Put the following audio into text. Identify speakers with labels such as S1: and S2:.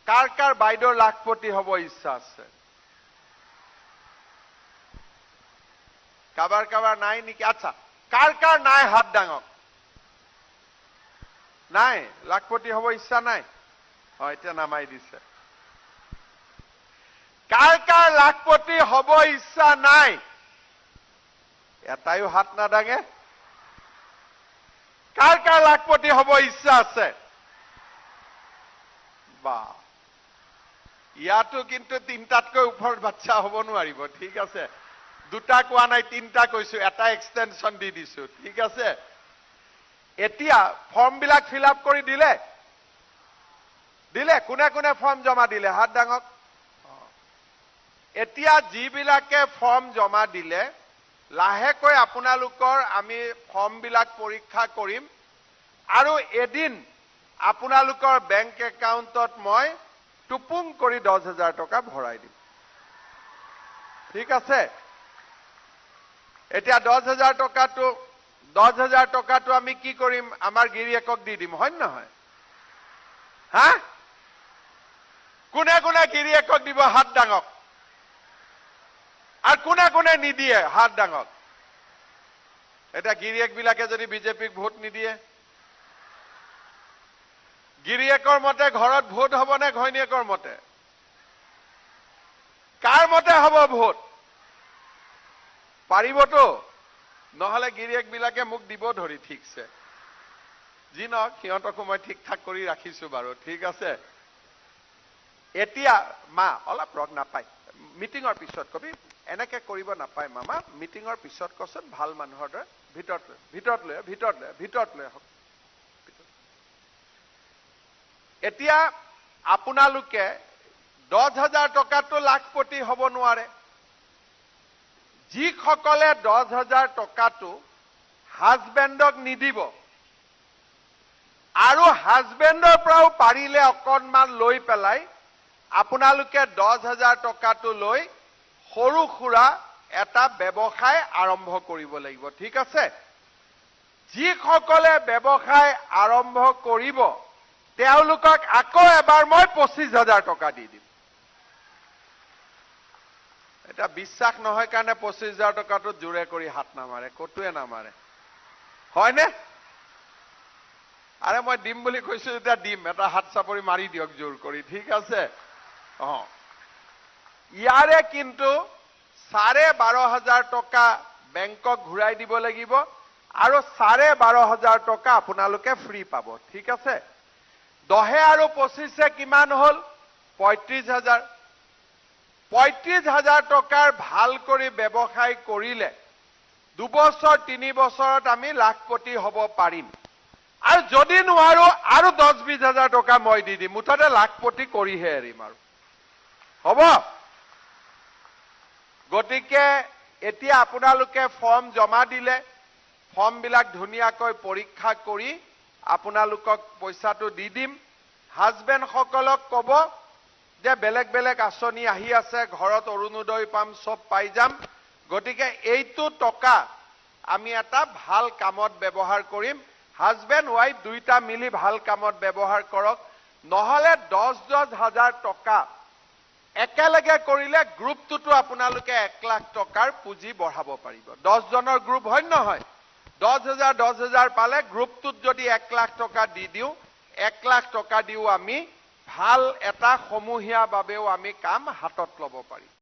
S1: কাৰ কাৰ বাইদেউৰ লাখপতি হ'ব ইচ্ছা আছে? কাবাৰ কাবাৰ নাই নেকি? আচ্ছা, কাৰ কাৰ নাই হাত ডাঙক? নাই, লাখপতি হ'ব ইচ্ছা নাই? হয়, এতিয়া নামাই দিছে। কাৰ কাৰ লাখপতি হ'ব ইচ্ছা নাই? এটাইও হাত নাদাঙে। কাৰ কাৰ লাখপতি হ'ব ইচ্ছা আছে? বা, ইয়াতো কিন্তু তিনটাতকৈ ওপৰত বাচ্চা হ'ব নোৱাৰিব, ঠিক আছে? দুটা কোৱা নাই, তিনটা কৈছো, এটা এক্সটেনশন দি দিছো, ঠিক আছে? এতিয়া ফৰ্মবিলাক ফিল আপ কৰি দিলে? দিলে? কোনে কোনে ফৰ্ম জমা দিলে? হাত ডাঙক। এতিয়া যিবিলাকে ফৰ্ম জমা দিলে, লাহেকৈ আপোনালোকৰ আমি ফৰ্মবিলাক পৰীক্ষা কৰিম আৰু এদিন আপোনালোকৰ বেংক একাউণ্টত মই টুপুং কৰি 10,000 টকা ভৰাই দিম, ঠিক আছে? এতিয়া 10,000 টকাটো আমি কি কৰিম? আমাৰ গিৰিয়েকক দি দিম, হয় নহয়? হা? কোনে কোনে গিৰিয়েকক দিব? হাত ডাঙক। আৰু কোনে কোনে নিদিয়ে? হাত ডাঙক। এতিয়া গিৰিয়েকবিলাকে যদি বিজেপিক ভোট নিদিয়ে, গিৰিয়েকৰ মতে ঘৰত ভোট হ'ব নে ঘৈণীয়েকৰ মতে? কাৰ মতে হ'ব ভোট? পাৰিবতো? নহলে গিৰিয়েকবিলাকে মোক দিব ধৰি, ঠিকছে? যি নহওক, সিহঁতকো মই ঠিক ঠাক কৰি ৰাখিছো বাৰু, ঠিক আছে? এতিয়া মা অলপ ৰগ নাপায়, মিটিঙৰ পিছত কবি, এনেকে কৰিব নাপায় মামা, মিটিঙৰ পিছত কচোন, ভাল মানুহৰ দৰে ভিতৰত লৈ আহক। এতিয়া আপোনালোকে 10,000 টকাটো লাখপতি হ'ব নোৱাৰে। যিসকলে 10,000 টকাটো হাজবেণ্ডক নিদিব আৰু হাজবেণ্ডৰ পৰাও পাৰিলে অকণমান লৈ পেলাই আপোনালোকে 10,000 টকাটো লৈ সৰু সুৰা এটা ব্যৱসায় আৰম্ভ কৰিব লাগিব, ঠিক আছে? যিসকলে ব্যৱসায় আৰম্ভ কৰিব তেওঁলোকক আকৌ এবাৰ মই 25,000 টকা দি দিম। এটা বিশ্বাস নহয় কাৰণে 25,000 টকাটো জোৰে কৰি হাত নামাৰে, কতোৱে নামাৰে, হয়নে? আৰে মই দিম বুলি কৈছো যেতিয়া দিম, এটা হাত চাপৰি মাৰি দিয়ক জোৰ কৰি, ঠিক আছে? ইয়াৰে কিন্তু 12,500 টকা বেংকক ঘূৰাই দিব লাগিব আৰু 12,500 টকা আপোনালোকে ফ্ৰী পাব, ঠিক আছে? 10 আৰু 25 কিমান হল? 35,000। 35,000 টকাৰ ভাল কৰি ব্যৱসায় কৰিলে 2 বছৰ 3 বছৰত আমি লাখপতি হ'ব পাৰিম। আৰু যদি নোৱাৰো আৰু 10-20,000 টকা মই দি দিম, মুঠতে লাখপতি কৰিহে এৰিম আৰু, হ'ব? গতিকে এতিয়া আপোনালোকে ফৰ্ম জমা দিলে, ফৰ্মবিলাক ধুনীয়াকৈ পৰীক্ষা কৰি আপোনালোকক পইচাটো দি দিম। হাজবেণ্ডসকলক ক'ব যে বেলেগ বেলেগ আঁচনি আহি আছে, ঘৰত অৰুণোদয় পাম, সব পাই যাম, গতিকে এইটো টকা আমি এটা ভাল কামত ব্যৱহাৰ কৰিম। হাজবেণ্ড ৱাইফ দুইটা মিলি ভাল কামত ব্যৱহাৰ কৰক। নহলে 10,000 টকা একেলগে কৰিলে গ্ৰুপটোতো আপোনালোকে 1 লাখ টকাৰ পুঁজি বঢ়াব পাৰিব। 10 জনৰ গ্ৰুপ হয় নহয়? 10,000 পালে গ্ৰুপটোত যদি 1 লাখ টকা দি দিওঁ, 1 লাখ টকা দিও আমি ভাল এটা সমূহীয়া বাবেও আমি কাম হাতত ল'ব পাৰিম।